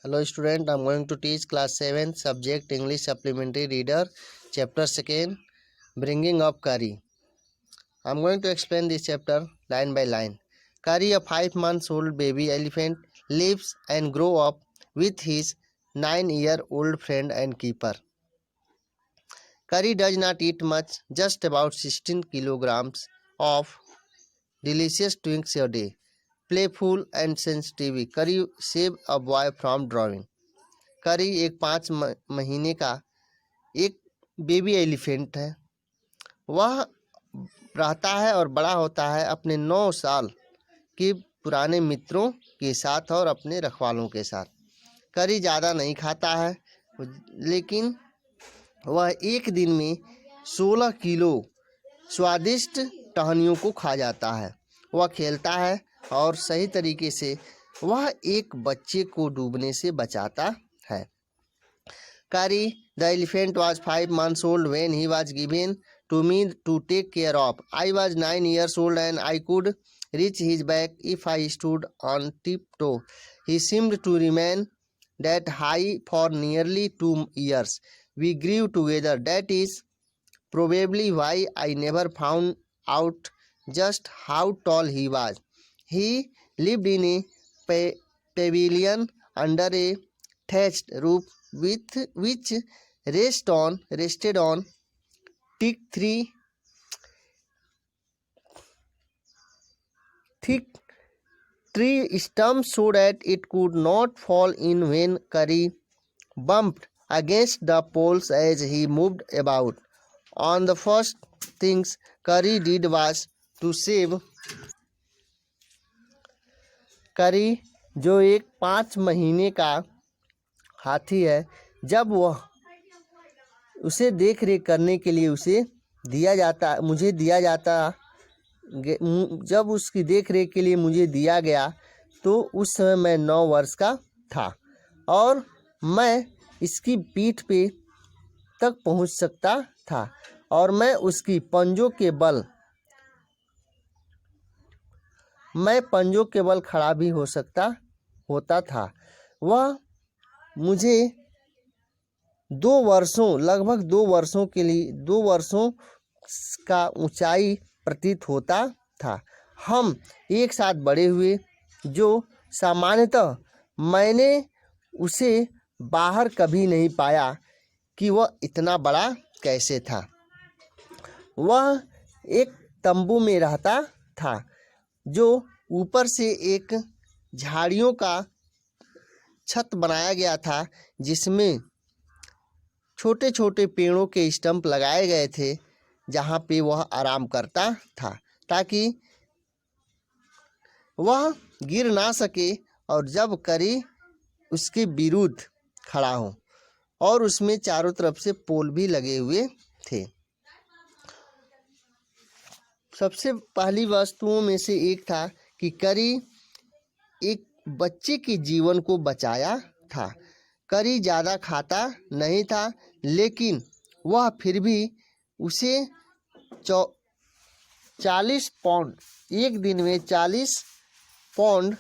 Hello student, I am going to teach class 7 subject English supplementary reader chapter 2 bringing up Kari. I am going to explain this chapter line by line. Kari, a 5 months old baby elephant, lives and grow up with his 9-year-old friend and keeper. Kari does not eat much, just about 16 kilograms of delicious Twinks a day. Playful and sensitive, Kari save a boy from drowning. करी एक 5 महीने का एक baby elephant है। वह रहता है और बड़ा होता है अपने 9 साल के पुराने मित्रों के साथ और अपने रखवालों के साथ। करी ज़्यादा नहीं खाता है, लेकिन वह एक दिन में 16 किलो स्वादिष्ट टहनियों को खा जाता है। वह खेलता है और सही तरीके से वह एक बच्चे को डूबने से बचाता है। Kari, the elephant, was 5 months old when he was given to me to take care of. I was 9 years old and I could reach his back if I stood on tiptoe. He seemed to remain that high for nearly 2 years. We grew together. That is probably why I never found out just how tall he was. He lived in a pavilion under a thatched roof with which rested on thick tree stumps so that it could not fall in when Kari bumped against the poles as he moved about. On the first things Kari did was to save करी, जो एक 5 महीने का हाथी है, जब वह उसे देख रेख करने के लिए मुझे दिया जाता जब उसकी देख रेख के लिए मुझे दिया गया तो उस समय मैं 9 वर्ष का था और मैं इसकी पीठ पे तक पहुंच सकता था और मैं उसकी पंजों के बल खड़ा भी होता था। वह मुझे लगभग 2 वर्षों का ऊंचाई प्रतीत होता था। हम एक साथ बड़े हुए, जो सामान्यतः मैंने उसे बाहर कभी नहीं पाया कि वह इतना बड़ा कैसे था। वह एक तंबू में रहता था जो ऊपर से एक झाड़ियों का छत बनाया गया था, जिसमें छोटे छोटे पेड़ों के स्टंप लगाए गए थे, जहाँ पे वह आराम करता था ताकि वह गिर ना सके और जब करी उसके विरुद्ध खड़ा हो, और उसमें चारों तरफ से पोल भी लगे हुए थे। सबसे पहली वस्तुओं में से एक था कि करी एक बच्चे के जीवन को बचाया था। करी ज़्यादा खाता नहीं था, लेकिन वह फिर भी उसे 40 पाउंड एक दिन में 40 पाउंड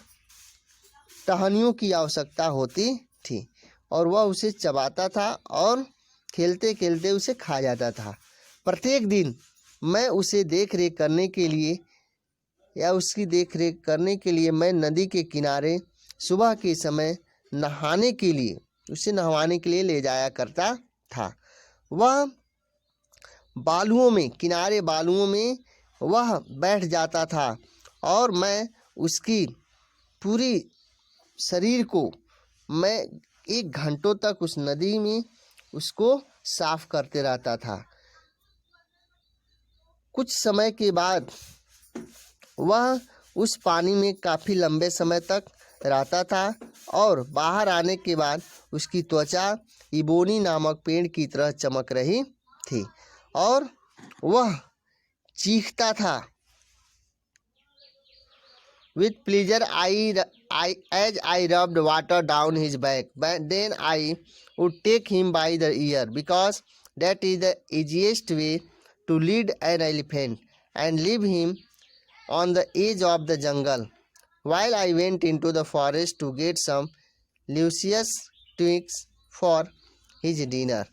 टहनियों की आवश्यकता होती थी और वह उसे चबाता था और खेलते खेलते उसे खा जाता था। प्रत्येक दिन मैं उसकी देख रेख करने के लिए मैं नदी के किनारे सुबह के समय नहवाने के लिए ले जाया करता था। वह किनारे बालुओं में वह बैठ जाता था और मैं उसकी पूरी शरीर को मैं 1 घंटों तक उस नदी में उसको साफ करते रहता था। कुछ समय के बाद वह उस पानी में काफ़ी लंबे समय तक रहता था और बाहर आने के बाद उसकी त्वचा इबोनी नामक पेड़ की तरह चमक रही थी और वह चीखता था। With pleasure as I rubbed water down his back, but then I would take him by the ear, because that is the easiest way to lead an elephant, and leave him on the edge of the jungle while I went into the forest to get some luscious twigs for his dinner.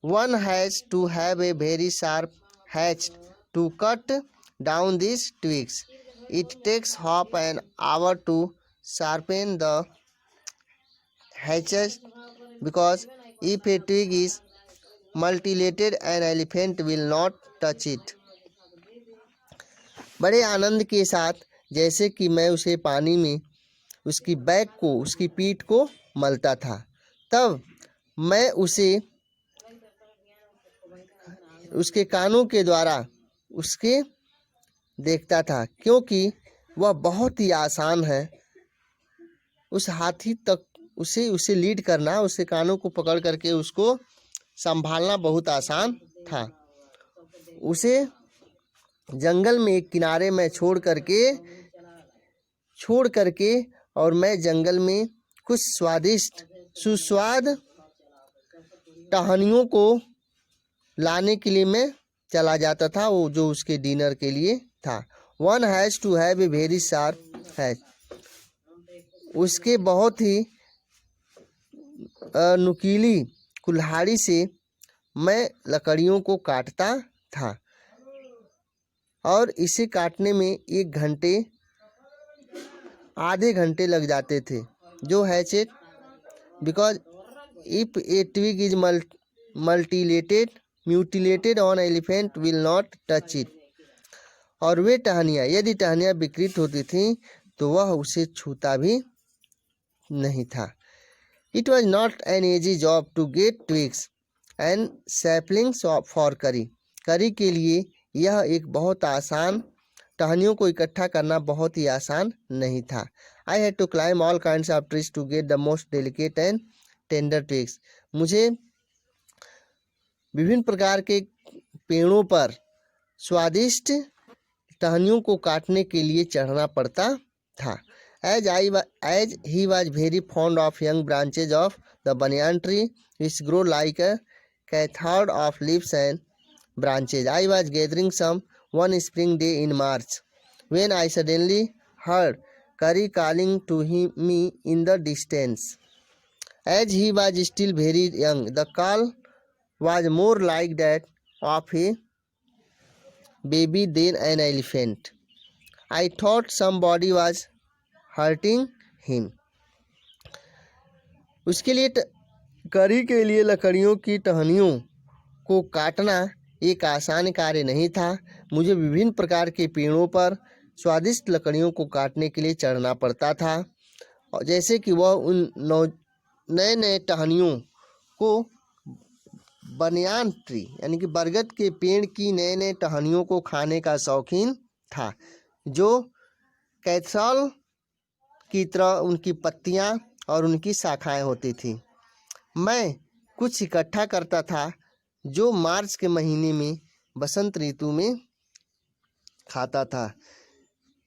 One has to have a very sharp hatchet to cut down these twigs. It takes half an hour to sharpen the hatchet because if a twig is mutilated, an elephant will not touch it. बड़े आनंद के साथ जैसे कि मैं उसे पानी में उसकी बैक को, उसकी पीठ को मलता था, तब मैं उसे उसके कानों के द्वारा उसके देखता था, क्योंकि वह बहुत ही आसान है। उस हाथी तक उसे लीड करना, उसके कानों को पकड़ करके उसको संभालना बहुत आसान था। उसे जंगल में एक किनारे में छोड़ करके और मैं जंगल में कुछ स्वादिष्ट सुस्वाद टहनियों को लाने के लिए मैं चला जाता था, वो जो उसके डिनर के लिए था। One has to have a very sharp hedge, उसके बहुत ही नुकीली कुल्हाड़ी से मैं लकड़ियों को काटता था और इसे काटने में आधे घंटे लग जाते थे। जो hatchet, because if a twig is mutilated on elephant will not touch it, और वे टहनियाँ, यदि टहनियाँ विकृत होती थीं तो वह उसे छूता भी नहीं था। It was not an easy job to get twigs and saplings for Kari. Kari के लिए यह एक बहुत आसान, टहनियों को इकट्ठा करना बहुत ही आसान नहीं था। I had to climb all kinds of trees to get the most delicate and tender twigs. मुझे विभिन्न प्रकार के पेड़ों पर स्वादिष्ट टहनियों को काटने के लिए चढ़ना पड़ता था। As he was very fond of young branches of the banyan tree which grow like a cathedral of leaves and branches. I was gathering some one spring day in March when I suddenly heard Curry calling to me in the distance. As he was still very young, the call was more like that of a baby than an elephant. I thought somebody was hurting him. उसके लिए करी के लिए लकड़ियों की टहनियों को काटना एक आसान कार्य नहीं था। मुझे विभिन्न प्रकार के पेड़ों पर स्वादिष्ट लकड़ियों को काटने के लिए चढ़ना पड़ता था, और जैसे कि वह उन नए टहनियों को बनियान ट्री यानी कि बरगद के पेड़ की नए टहनियों को खाने का शौकीन था, जो कैथ्रॉल की तरह उनकी पत्तियां और उनकी शाखाएं होती थी। मैं कुछ इकट्ठा करता था जो मार्च के महीने में बसंत ऋतु में खाता था।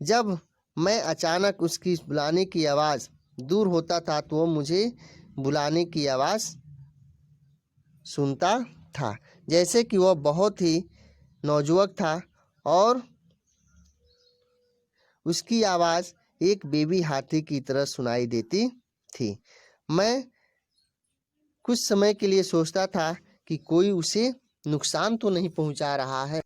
जब मैं अचानक उसकी बुलाने की आवाज़ दूर होता था तो वह मुझे बुलाने की आवाज़ सुनता था, जैसे कि वह बहुत ही नौजुवक था और उसकी आवाज़ एक बेबी हाथी की तरह सुनाई देती थी। मैं कुछ समय के लिए सोचता था कि कोई उसे नुकसान तो नहीं पहुंचा रहा है।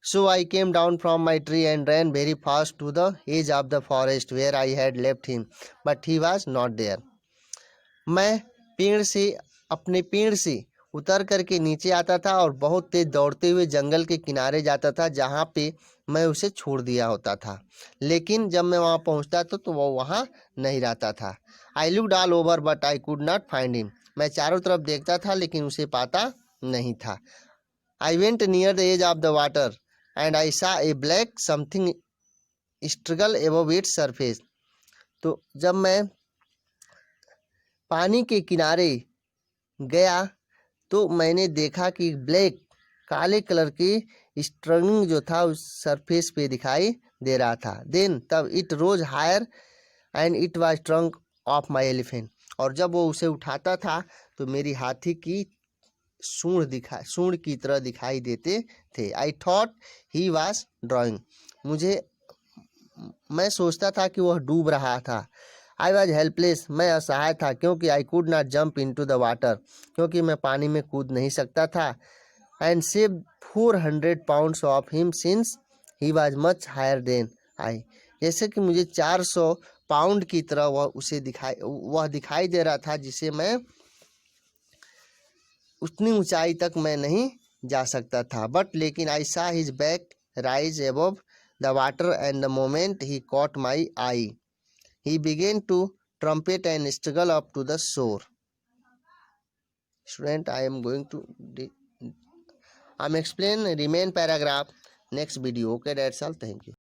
So I came down from my tree and ran very fast to the edge of the forest where I had left him, but he was not there. मैं अपने पेड़ से उतर करके नीचे आता था और बहुत तेज दौड़ते हुए जंगल के किनारे जाता था जहाँ पे मैं उसे छोड़ दिया होता था, लेकिन जब मैं वहाँ पहुँचता तो वह वहाँ नहीं रहता था। I looked all over but I could not find him. मैं चारों तरफ देखता था लेकिन उसे पाता नहीं था। I went near the edge of the water and I saw a black something struggle above its surface. तो जब मैं पानी के किनारे गया तो मैंने देखा कि ब्लैक काले कलर की स्ट्रगलिंग जो था उस सरफेस पे दिखाई दे रहा था। देन तब it rose higher and it was trunk of my elephant, और जब वो उसे उठाता था तो मेरी हाथी की सूंड की तरह दिखाई देते थे। I thought he was drawing, मैं सोचता था कि वह डूब रहा था। आई वॉज हेल्पलेस, मैं असहाय था क्योंकि I could not jump into the water, क्योंकि मैं पानी में कूद नहीं सकता था। And save 400 pounds of him since he was much higher than I, जैसे कि मुझे 400 पाउंड की तरह वह दिखाई दे रहा था, जिसे मैं उतनी ऊंचाई तक मैं नहीं जा सकता था। बट लेकिन I saw his back rise above the water and the moment he caught my eye he began to trumpet and struggle up to the shore. Student, I'm explain remain paragraph next video. Okay, that's all. Thank you.